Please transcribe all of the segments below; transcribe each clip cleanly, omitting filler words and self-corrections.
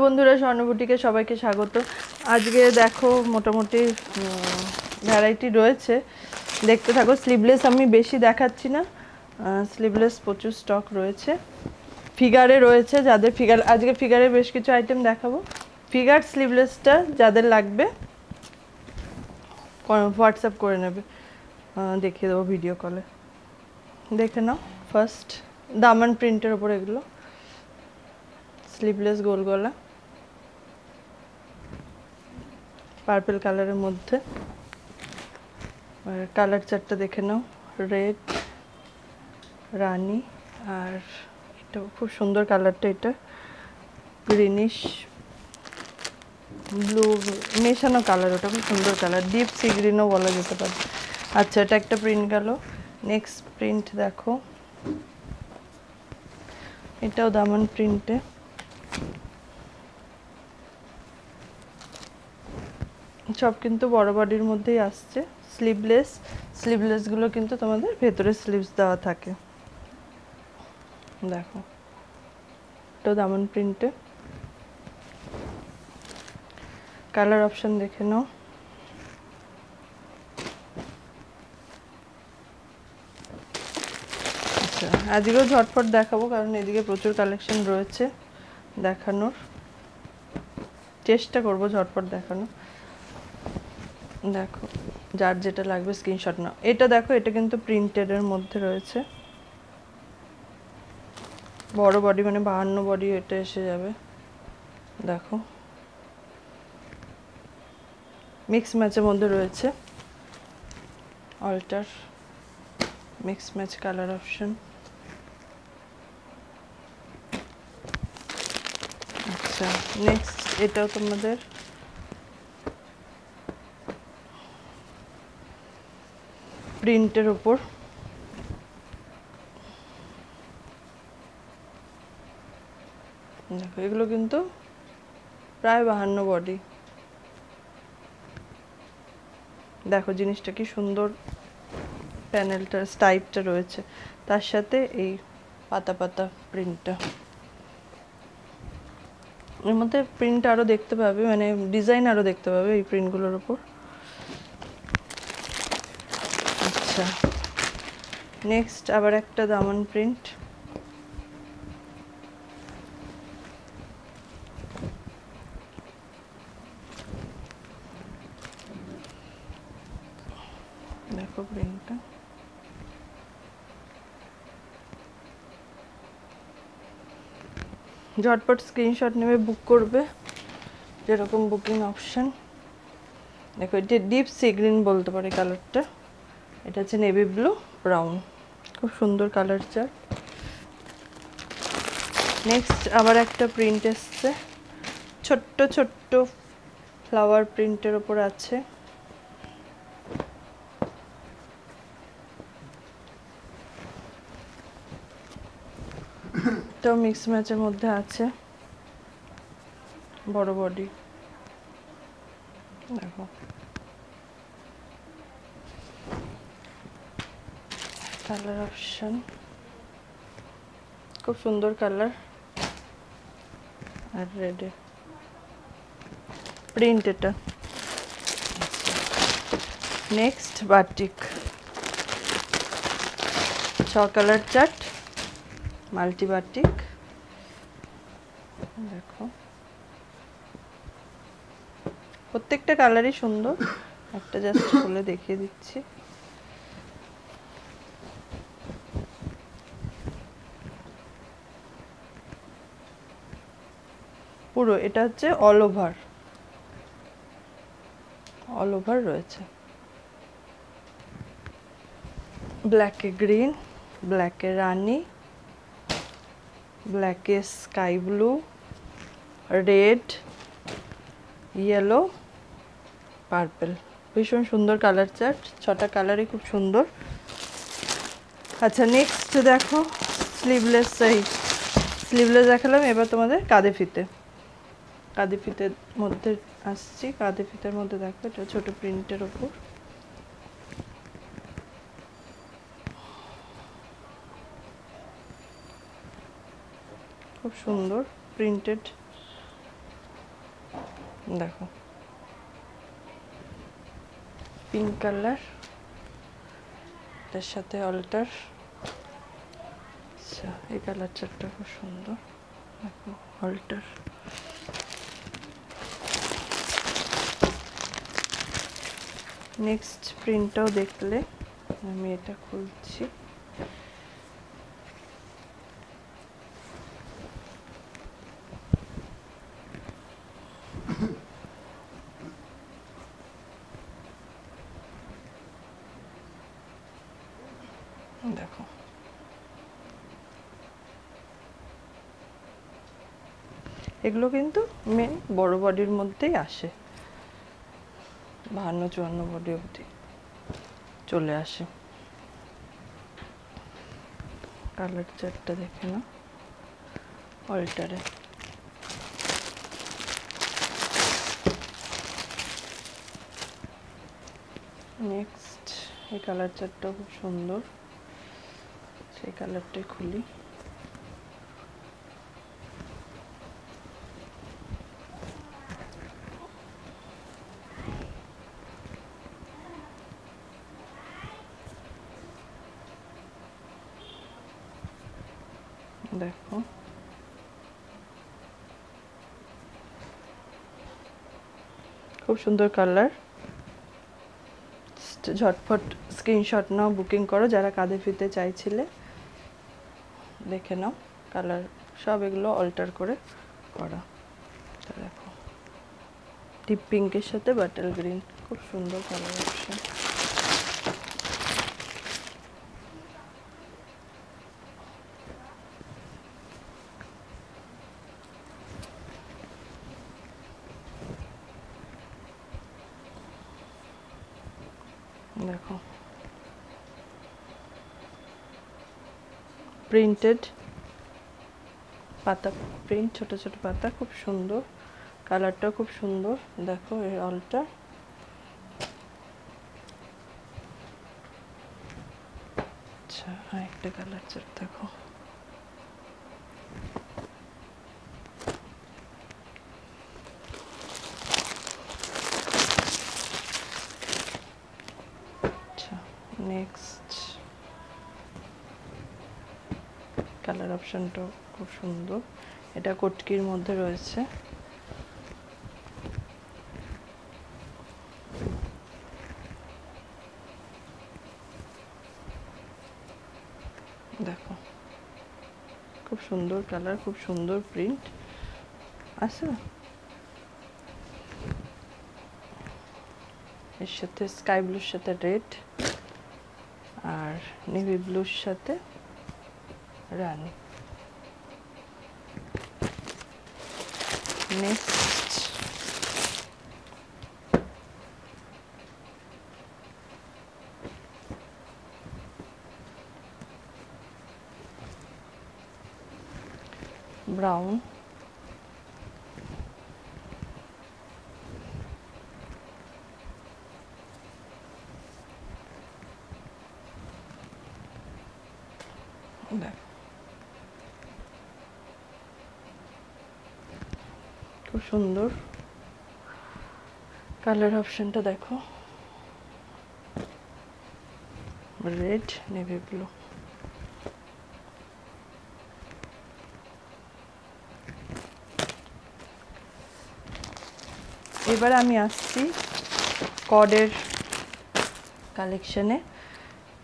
বন্ধুরা, স্বর্ণবুটিকে সবাইকে স্বাগত। আজকে দেখো মোটামুটি ভ্যারাইটি রয়েছে, দেখতে থাকো। স্লিভলেস আমি বেশি দেখাচ্ছি না, স্লিভলেস প্রচুর স্টক রয়েছে। ফিগারে রয়েছে, যাদের ফিগার, আজকে ফিগারে বেশ কিছু আইটেম দেখাবো। ফিগার স্লিভলেসটা যাদের লাগবে হোয়াটসঅ্যাপ করে নেবে, দেখিয়ে দেবো ভিডিও কলে। দেখে নাও। ফার্স্ট দামান প্রিন্টের ওপর এগুলো, স্লিভলেস গোল গলা, পার্পল কালারের মধ্যে। আর কালার চারটা দেখে নাও, রেড, রানী, আর এটা খুব সুন্দর কালারটা, এটা গ্রিনিশ ব্লু মেশানো কালার, ওটা খুব সুন্দর কালার, ডিপ সি গ্রিনও বলা যেতে পারে। আচ্ছা, এটা একটা প্রিন্ট গেল। নেক্সট প্রিন্ট দেখো, এটাও দামান প্রিন্টে, সব কিন্তু বড় বডির মধ্যেই আসছে। স্লিভলেসগুলো কিন্তু তোমাদের ভেতরে স্লিভস দেওয়া থাকে। দেখো, এটাও দামান প্রিন্টে। কালার অপশন দেখে নাও। আচ্ছা, আজকেও ঝটপট দেখাবো কারণ এদিকে প্রচুর কালেকশন রয়েছে দেখানোর। চেষ্টা করব ঝটপট দেখানো। দেখো, যার যেটা লাগবে স্ক্রিনশট নাও। এটা দেখো, এটা কিন্তু প্রিন্টেডের মধ্যে রয়েছে, বড় বডি, মানে 52 বডি এটা এসে যাবে। দেখো, মিক্স ম্যাচের মধ্যে রয়েছে, alter mix match colour option. আচ্ছা, নেক্সট এটাও তোমাদের প্রিন্টের উপর, দেখো এগুলো কিন্তু প্রায় 52 বডি। দেখো জিনিসটা কি সুন্দর, প্যানেলটা স্টাইপটা রয়েছে, তার সাথে এই পাতা পাতা প্রিন্টটা। এর মধ্যে প্রিন্ট আরও দেখতে পাবে, মানে ডিজাইন আরও দেখতে পাবে এই প্রিন্টগুলোর উপর। আচ্ছা, নেক্সট আবার একটা দামান প্রিন্ট, দেখো প্রিন্টটা। ঝটপট স্ক্রিনশট নেবে, বুক করবে, যেরকম বুকিং অপশন। দেখো, এটা ডিপ সি গ্রিন বলতে পারে কালারটা, এটা হচ্ছে নেভি ব্লু ব্রাউন, খুব সুন্দর কালার চার্ট। নেক্সট আবার একটা প্রিন্ট এসছে, ছোট্ট ছোট্ট ফ্লাওয়ার প্রিন্টের ওপর আছে। এটাও মিক্স ম্যাচের মধ্যে আছে, বড় বডি। দেখো, কালার অপশন খুব সুন্দর কালার, আর রেডে প্রিন্ট এটা। Next batik, 6 colour chart, multi batik. দেখো, প্রত্যেকটা কালারই সুন্দর, একটা জাস্ট খুলে দেখিয়ে দিচ্ছি। পুরো এটা হচ্ছে অল ওভার রয়েছে, ব্ল্যাকে গ্রিন, ব্ল্যাকে রানী, ব্ল্যাকে sky blue, red, yellow, purple. ভীষণ সুন্দর কালার চার্ট, 6টা কালারই খুব সুন্দর। আচ্ছা, নেক্সট দেখো স্লিভলেস দেখালাম, এবার তোমাদের কাঁধে ফিতের মধ্যে আসছি। কাঁধে ফিতের মধ্যে দেখো, এটা ছোট প্রিন্টের ওপর, খুব সুন্দর প্রিন্টেড দেখো পিঙ্ক কালার, এর সাথে অল্টার। আচ্ছা, এই কালার চারটা খুব সুন্দর, দেখো অল্টার। নেক্সট প্রিন্টটাও দেখলে, আমি এটা খুলছি। দেখো এগুলো কিন্তু মেন বড় বডির মধ্যেই আসে, 52-54 বডি অবধি চলে আসে। কালার চারটা দেখে না অল্টারে। নেক্সট এই কালার চারটা খুব সুন্দর, সেই কালারটাই খুলি। দেখো খুব সুন্দর কালার। ঝটফট স্ক্রিনশট নাও, বুকিং করো যারা কাঁধে ফিতে চাইছিলে। দেখে নাও কালার সব এগুলো অল্টার করে করা। দেখো ডিপ পিঙ্কের সাথে বাটার গ্রিন, খুব সুন্দর কালার অপশন। দেখো প্রিন্টেড পাতা, প্রিন্ট ছোট ছোট পাতা, খুব সুন্দর কালারটা, খুব সুন্দর। দেখো এর অল্টার। আচ্ছা আরেকটা কালার চার দেখো, আচ্ছা নেক্সট কালার অপশনটাও খুব সুন্দর, এটা কটকির মধ্যে রয়েছে। দেখো খুব সুন্দর কালার, খুব সুন্দর প্রিন্ট আছে। এর সাথে স্কাই ব্লুর সাথে রেড, আর নেভি ব্লুর সাথে রানি। নেক্সট ব্রাউন, দেখো খুব সুন্দর কালার অপশনটা। দেখো রেড, নেভি ব্লু। এবার আমি আসছি কডের কালেকশনে,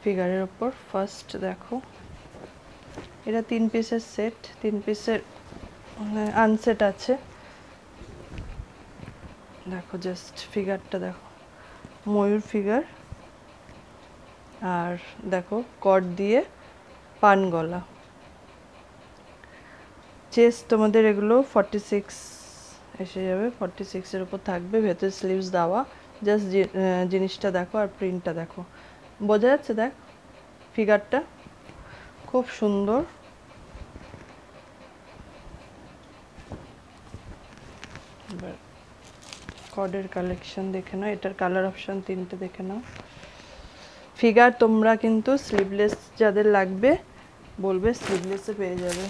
ফিগারের ওপর। ফার্স্ট দেখো এটা 3 পিসের সেট, 3 পিসের আনসেট আছে। দেখো জাস্ট ফিগারটা দেখো, ময়ূর ফিগার, আর দেখো কড দিয়ে পান গলা। চেস্ট তোমাদের এগুলো 46 এসে যাবে, 46 এর উপর থাকবে, ভেতরে স্লিভস দেওয়া। জাস্ট জিনিসটা দেখো আর প্রিন্টটা দেখো, বোঝা যাচ্ছে? দেখ ফিগারটা খুব সুন্দর। এবার কডের কালেকশন দেখে নাও, এটার কালার অপশন 3টে দেখে নাও। ফিগার তোমরা কিন্তু স্লিভলেস যাদের লাগবে বলবে, স্লিভলেসে পেয়ে যাবে।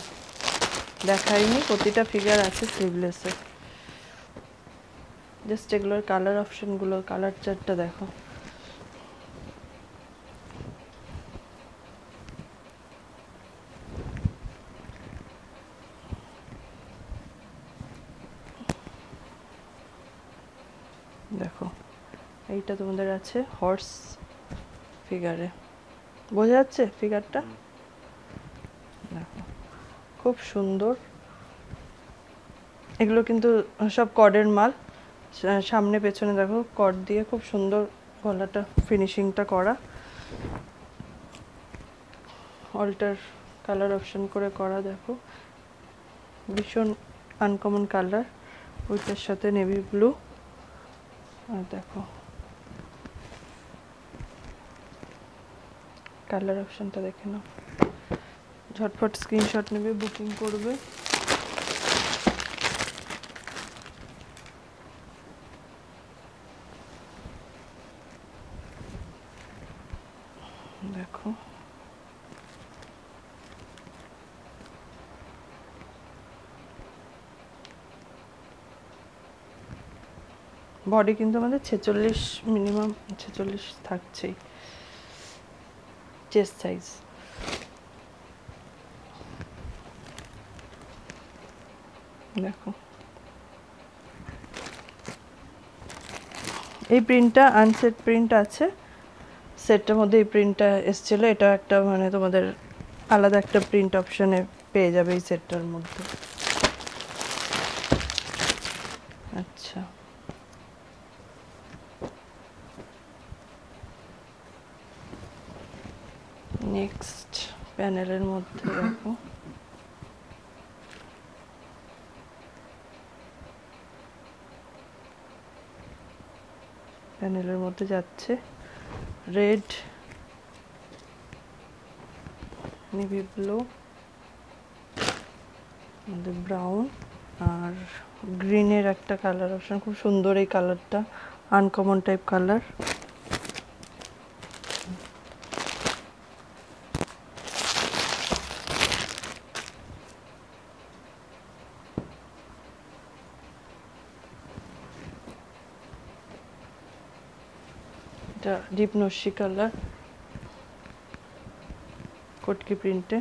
দেখাইনি, প্রতিটা ফিগার আছে স্লিভলেসে। জাস্ট এগুলোর কালার অপশনগুলো, কালার চার্টটা দেখো। দেখো এইটা তোমাদের আছে হর্স ফিগারে, বোঝা যাচ্ছে ফিগারটা? দেখো খুব সুন্দর। এগুলো কিন্তু সব কর্ডের মাল, সামনে পেছনে দেখো কর্ড দিয়ে খুব সুন্দর গলাটা ফিনিশিংটা করা, অল্টার কালার অপশন করে করা। দেখো ভীষণ আনকমন কালার, ওইটার সাথে নেভি ব্লু। আর দেখো কালার অপশনটা দেখে নাও, ঝটফট স্ক্রিনশট নেবে, বুকিং করবে। দেখো বডি কিন্তু আমাদের 46, মিনিমাম 46 থাকছেই চেস্ট সাইজ। দেখো এই প্রিন্টটা আনসেট প্রিন্ট আছে, সেটটার মধ্যে এই প্রিন্টটা এসেছিলো, এটা একটা মানে তোমাদের আলাদা একটা প্রিন্ট অপশনে পেয়ে যাবে এই সেটটার মধ্যে। আচ্ছা নেক্সট প্যানেলের মধ্যে দেখো প্যানেলের মধ্যে যাচ্ছে রেড, নেভি ব্লু, ব্রাউন আর গ্রিনের একটা কালার অপশন। খুব সুন্দর এই কালারটা, আনকমন টাইপ কালার। এটা ডিপ নস্যি কালার, কটকি প্রিন্টে।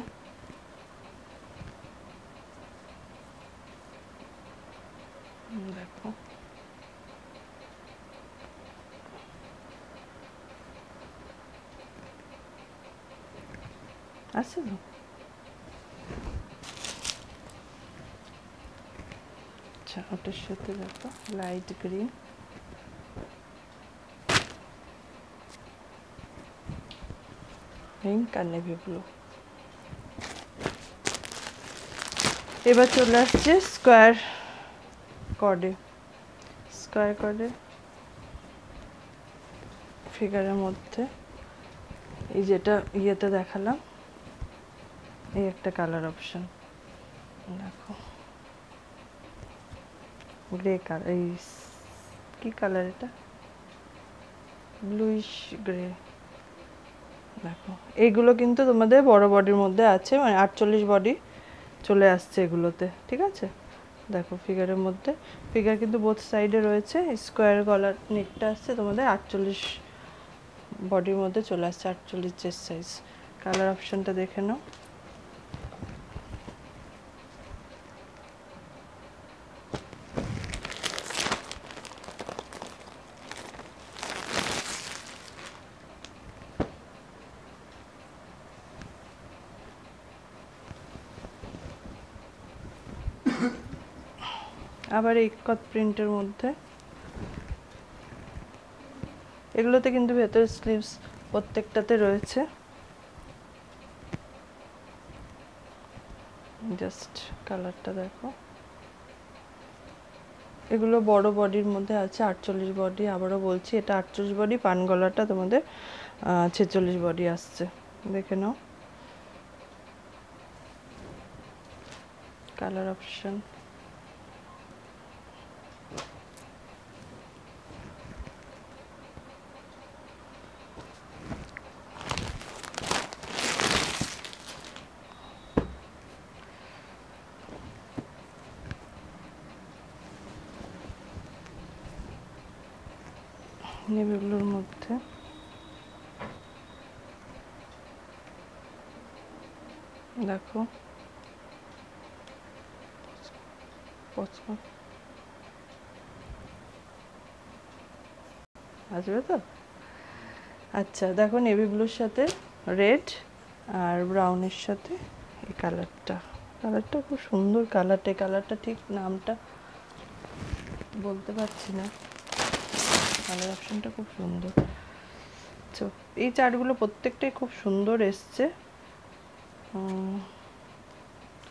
দেখো আছে তো, আচ্ছা ওটার সাথে দেখো লাইট গ্রিন, পিঙ্ক আর নেভি ব্লু। এবার চলে আসছে স্কোয়ার কর্ডে, স্কোয়ার কর্ডে ফিগারের মধ্যে এই যেটা ইয়েতে দেখালাম, এই একটা কালার অপশন। দেখো গ্রে কালার, এই কি কালার এটা, ব্লুইশ গ্রে। দেখো এইগুলো কিন্তু তোমাদের বড় বডির মধ্যে আছে, মানে 48 বডি চলে আসছে এগুলোতে, ঠিক আছে? দেখো ফিগারের মধ্যে, ফিগার কিন্তু বোথ সাইডে রয়েছে, স্কোয়ার গলার নেকটা আসছে তোমাদের 48 বডির মধ্যে চলে আসছে, 48 চেস্ট সাইজ। কালার অপশনটা দেখে নাও। আবার ইকত প্রিন্টের মধ্যে, এগুলোতে কিন্তু ভেতরে স্লিভস প্রত্যেকটাতে রয়েছে। জাস্ট কালারটা দেখো, এগুলো বড় বডির মধ্যে আছে 48 বডি। আবারও বলছি এটা 48 বডি, পান গলাটা তোমাদের 46 বডি আসছে, দেখে নাও। কালার অপশন নেভি ব্লুর মধ্যে দেখো আসবে তো। আচ্ছা দেখো নেভি ব্লুর সাথে রেড আর ব্রাউনের সাথে এই কালারটা খুব সুন্দর কালারটা। এই কালারটা ঠিক নামটা বলতে পারছি না, কালার অপশনটা খুব সুন্দর। তো এই চার্টগুলো প্রত্যেকটাই খুব সুন্দর এসছে।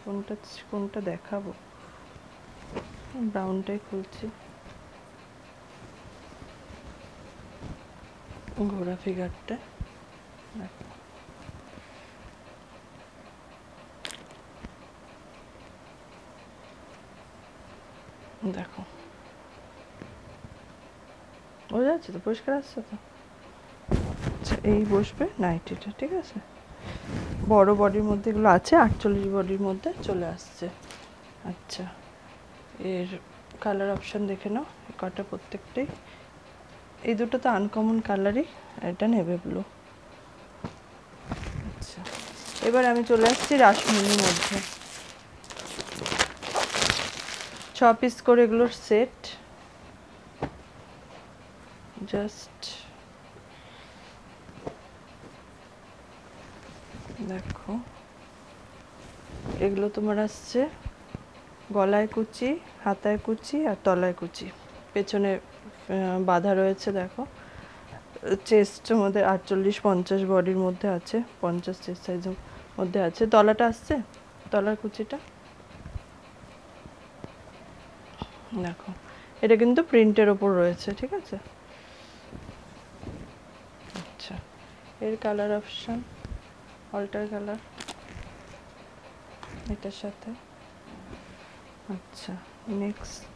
কোনটা কোনটা দেখাবো, ব্রাউনটাই খুলছি। ঘোড়া ফিগারটা দেখো, বোঝা যাচ্ছে তো, পরিষ্কার আসছে তো। আচ্ছা এই বসবে নাইটিটা, ঠিক আছে। বড় বডির মধ্যে এগুলো আছে, 48 বডির মধ্যে চলে আসছে। আচ্ছা এর কালার অপশন দেখে নাও, কটা প্রত্যেকটাই। এই দুটো তো আনকমন কালারই, এটা নেভি ব্লু। আচ্ছা এবার আমি চলে আসছি রাসমণির মধ্যে। 6 পিস করে এগুলোর সেট। জাস্ট দেখো, এগুলো তোমার আসছে গলায় কুচি, হাতায় কুচি আর তলায় কুচি, পেছনে বাঁধা রয়েছে। দেখো চেস্টের মধ্যে 48-50 বডির মধ্যে আছে, 50 চেস্ট সাইজের মধ্যে আছে। তলাটা আসছে, তলার কুচিটা দেখো, এটা কিন্তু প্রিন্টের ওপর রয়েছে, ঠিক আছে। আচ্ছা এর কালার অপশন অল্টার কালার এটার সাথে। আচ্ছা নেক্সট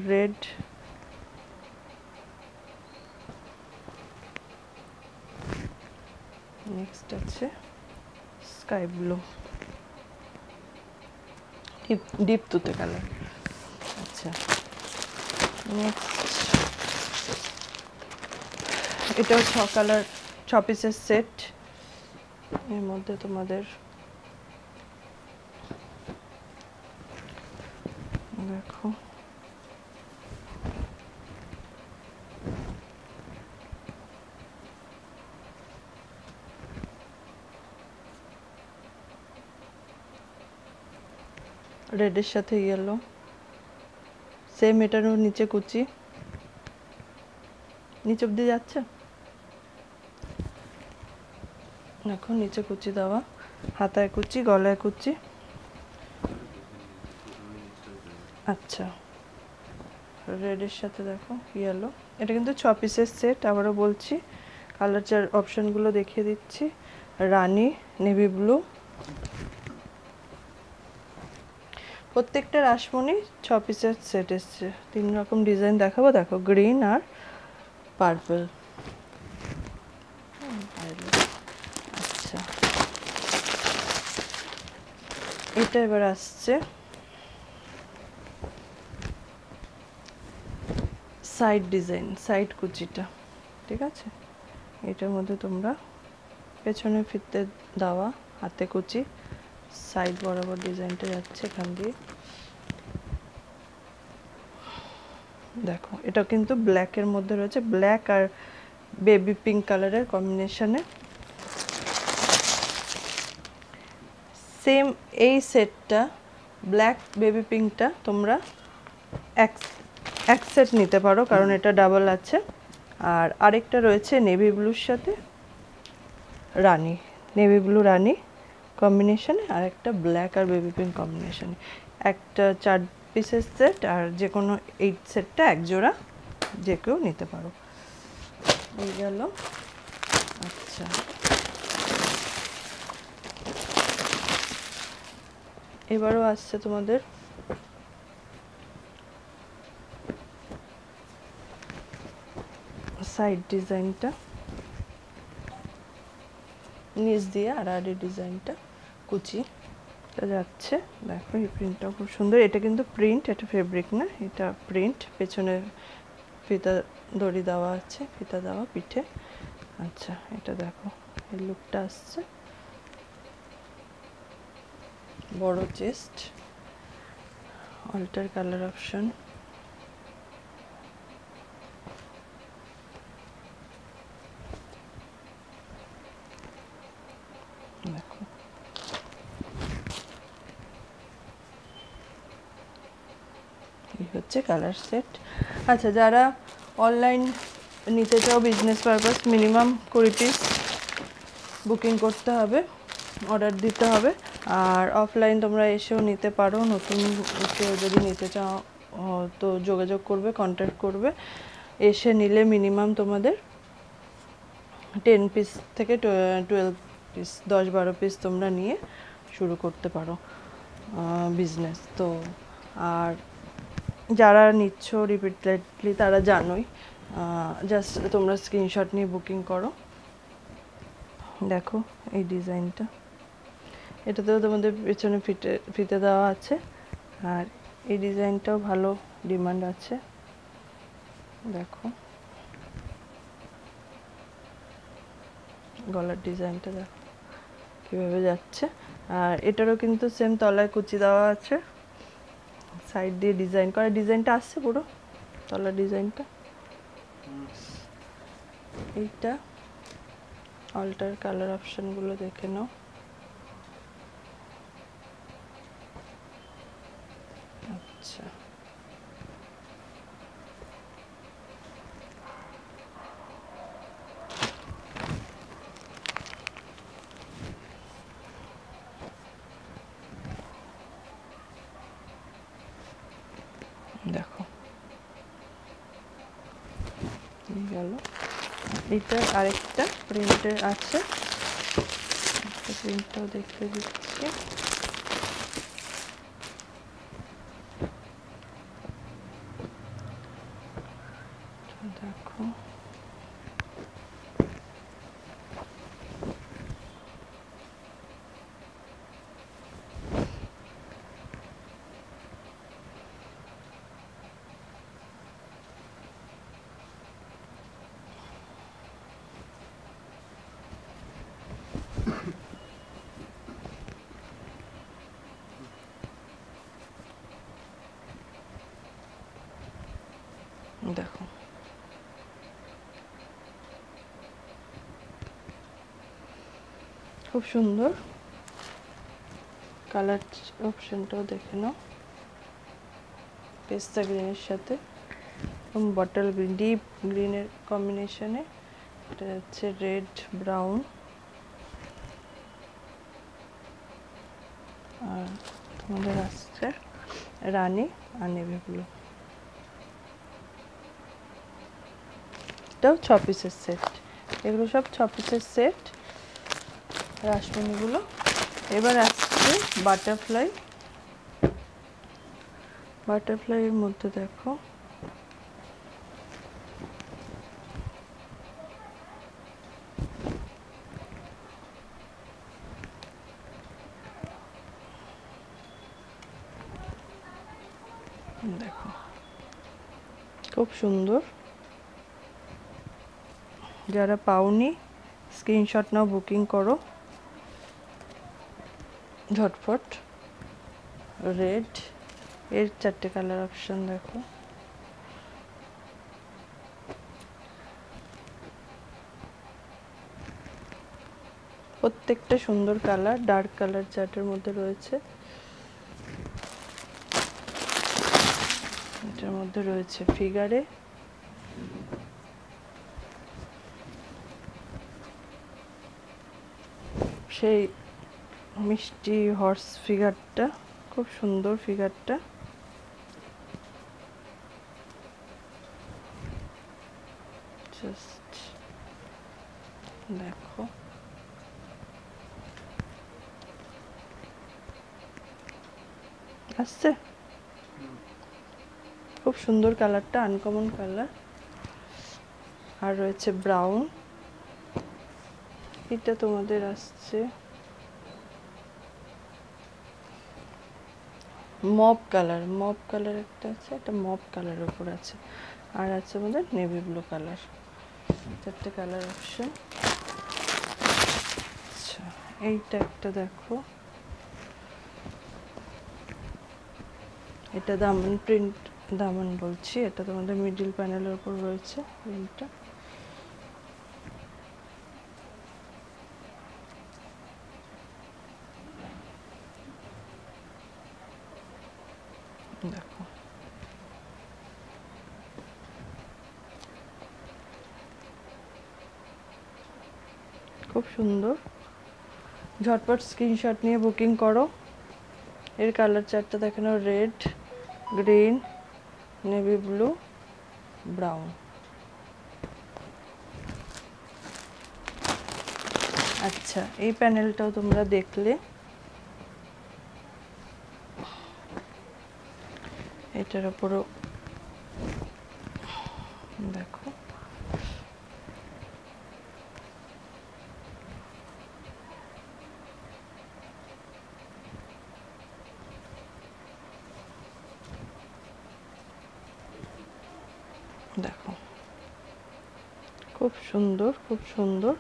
রেড, নেক্সট আছে স্কাই ব্লু, ডিপ তুতে কালার। আচ্ছা নেক্সট এটাও 6 কালার, 6 পিসের সেট। এর মধ্যে তোমাদের দেখো রেডের সাথে ইয়েলো, সেম এটারও নিচে কুচি, নিচে অব্দি যাচ্ছে দেখো, নিচে কুচি দেওয়া, হাতায় কুচি, গলায় কুচি। আচ্ছা রেডের সাথে দেখো ইয়েলো, এটা কিন্তু 6 পিসের সেট। আবারও বলছি কালার চার অপশনগুলো দেখিয়ে দিচ্ছি। রানী, নেভি ব্লু, প্রত্যেকটা রাসমণি 6 পিসের সেট এসছে। 3 রকম ডিজাইন দেখাবো, দেখো গ্রিন আর পার্পল। আচ্ছা এটা এবার আসছে সাইড ডিজাইন, সাইড কুচিটা, ঠিক আছে। এটার মধ্যে তোমরা পেছনে ফিরতে দেওয়া, হাতে কুচি, সাইড বরাবর ডিজাইনটা যাচ্ছে এখান দিয়ে। দেখো এটা কিন্তু ব্ল্যাকের মধ্যে রয়েছে, ব্ল্যাক আর বেবি পিঙ্ক কালারের কম্বিনেশনে। সেম এই সেটটা ব্ল্যাক বেবি পিঙ্কটা তোমরা এক সেট নিতে পারো, কারণ এটা ডাবল আছে। আর আরেকটা রয়েছে নেভি ব্লুর সাথে রানী, নেভি ব্লু রানী কম্বিনেশনে, আর একটা ব্ল্যাক আর বেবি পিঙ্ক কম্বিনেশনে। একটা 4 পিসের সেট, আর যে কোনো 8 সেটটা এক জোড়া যে কেউ নিতে পারো। হয়ে গেল। আচ্ছা এবারও আসছে তোমাদের সাইড ডিজাইনটা, নিচ দিয়ে আড়াআড়ি ডিজাইনটা কুচি, এটা যাচ্ছে, দেখো এই প্রিন্টটাও খুব সুন্দর। এটা কিন্তু প্রিন্ট, এটা ফেব্রিক না, এটা প্রিন্ট। পেছনে ফিতা দড়ি দেওয়া আছে, ফিতা দেওয়া পিঠে। আচ্ছা, এটা দেখো এই লুকটা আসছে, বড় চেস্ট, অল্টার কালার অপশন। দেখো এই হচ্ছে কালার সেট। আচ্ছা, যারা অনলাইন নিতে চাও business purpose, minimum 20 piece booking করতে হবে, অর্ডার দিতে হবে। আর অফলাইন তোমরা এসেও নিতে পারো। নতুন কেউ যদি নিতে চাও তো যোগাযোগ করবে, কন্ট্যাক্ট করবে। এসে নিলে মিনিমাম তোমাদের 10 পিস থেকে 12 পিস, 10-12 পিস তোমরা নিয়ে শুরু করতে পারো বিজনেস। তো আর যারা নিচ্ছ রিপিটেডলি তারা জানোই, জাস্ট তোমরা স্ক্রিনশট নিয়ে বুকিং করো। দেখো এই ডিজাইনটা, এটাতেও তোমাদের পেছনে ফিতে দেওয়া আছে। আর এই ডিজাইনটাও ভালো ডিমান্ড আছে। দেখো গলার ডিজাইনটা দেখো কীভাবে যাচ্ছে। আর এটারও কিন্তু সেম তলায় কুচি দেওয়া আছে, সাইড দিয়ে ডিজাইন করা। ডিজাইনটা আসছে পুরো তলার ডিজাইনটা। এইটা অল্টার কালার অপশনগুলো দেখে নাও। আচ্ছা, দেখো গেল। এটা আরেকটা প্রিন্টের আছে, প্রিন্টটাও দেখতে দিচ্ছি। দেখো দেখো খুব সুন্দর। কালার অপশনটাও দেখে নাও, পেস্তা গ্রিনের সাথে বটল গ্রিন, ডিপ গ্রিনের কম্বিনেশনে। এটা হচ্ছে রেড ব্রাউন। আর তোমাদের আসছে রানী আর নেভি ব্লু। এটাও 6 পিসের সেট, এগুলো সব 6 পিসের সেট রাসমণিগুলো। এবার আসছে বাটারফ্লাই। বাটারফ্লাইয়ের মধ্যে দেখো দেখো খুব সুন্দর। যারা পাওনি স্ক্রিনশট নাও, বুকিং করো ঝটফট। রেড এর 4টে কালার অপশন দেখো। প্রত্যেকটা সুন্দর কালার, ডার্ক কালার চার্টের মধ্যে রয়েছে। এটার মধ্যে রয়েছে ফিগারে, সেই মিষ্টি হর্স ফিগারটা, খুব সুন্দর ফিগারটা। জাস্ট দেখো আসছে, খুব সুন্দর কালারটা, আনকমন কালার। আর রয়েছে ব্রাউন, এটা তোমাদের আসছে মপ কালার একটা আছে, একটা মপ কালারের উপর আছে, আর আছে আমাদের নেভি ব্লু কালার। চারটে কালার অপশন। আচ্ছা, এইটা একটা দেখো, এটা দামন প্রিন্ট, দামন বলছি, এটা তোমাদের মিডল প্যানেলের উপর রয়েছে প্রিন্টটা। দেখো খুব সুন্দর, ঝটপট স্ক্রিনশট নিয়ে বুকিং করো। এর কালার চারটা দেখে নাও, red, green, navy blue, brown. আচ্ছা, এই প্যানেলটাও তোমরা দেখলে, এটার উপরও দেখো দেখো খুব সুন্দর, খুব সুন্দর।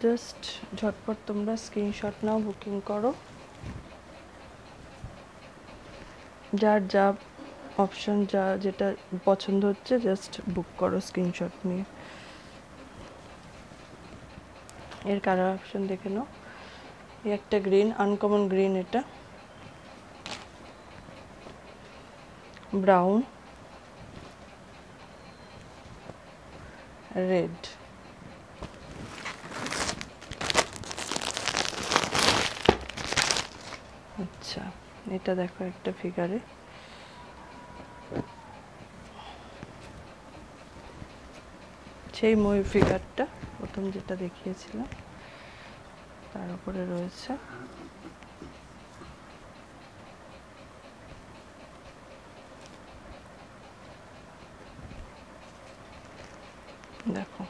জাস্ট ঝটপট তোমরা স্ক্রিনশট নাও, বুকিং করো। যার যা অপশন, যা যেটা পছন্দ হচ্ছে জাস্ট বুক করো স্ক্রিনশট নিয়ে। এর কালার অপশন দেখে নাও, এই একটা গ্রিন, আনকমন গ্রিন, এটা ব্রাউন, রেড। আচ্ছা, এটা দেখো একটা ফিগারে, সেই ময়ূর ফিগারটা প্রথম যেটা দেখিয়েছিলাম তার উপরে রয়েছে। দেখো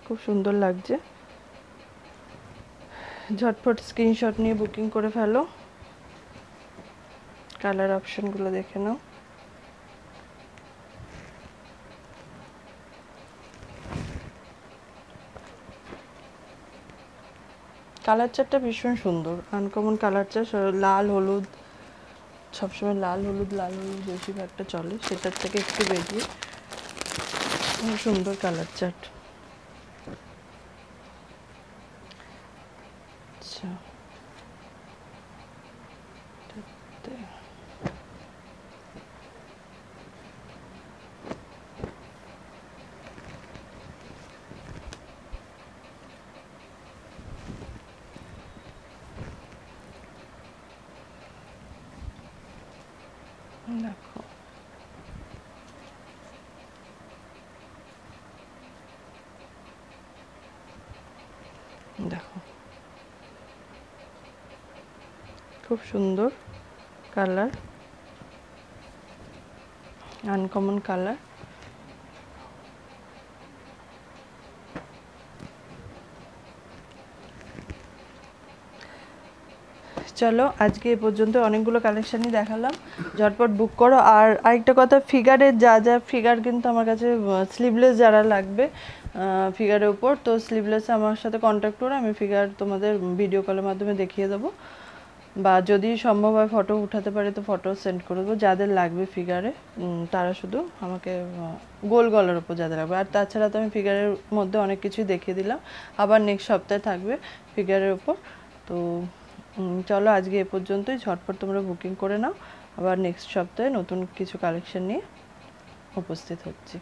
খুব সুন্দর লাগছে, ঝটপট স্ক্রিনশট নিয়ে বুকিং করে ফেলো। কালার অপশনগুলো দেখে নাও। কালার চারটা ভীষণ সুন্দর, আনকমন কালার চার, লাল হলুদ, সবসময় লাল হলুদ বেশিরভাগটা চলে, সেটার থেকে একটু বেরিয়ে সুন্দর কালার চার্ট। আচ্ছা, দেখো দেখো খুব সুন্দর কালার, আনকমন কালার। চলো আজকে এ পর্যন্ত, অনেকগুলো কালেকশনই দেখালাম, ঝটপট বুক করো। আর আরেকটা কথা, ফিগারের যা যা ফিগার কিন্তু আমার কাছে স্লিভলেস যারা লাগবে ফিগারের উপর, তো স্লিভলেস আমার সাথে কন্ট্যাক্ট করে আমি ফিগার তোমাদের ভিডিও কলের মাধ্যমে দেখিয়ে দেবো, বা যদি সম্ভব হয় ফটো উঠাতে পারে তো ফটো সেন্ড করে দেবো। যাদের লাগবে ফিগারে তারা শুধু আমাকে গোল গলার উপর যাদের লাগবে। আর তাছাড়া তো আমি ফিগারের মধ্যে অনেক কিছুই দেখিয়ে দিলাম, আবার নেক্সট সপ্তাহে থাকবে ফিগারের উপর। তো চলো আজকে এ পর্যন্তই, ঝটপট তোমরা বুকিং করে নাও, আবার নেক্সট সপ্তাহে নতুন কিছু কালেকশন নিয়ে উপস্থিত হচ্ছি।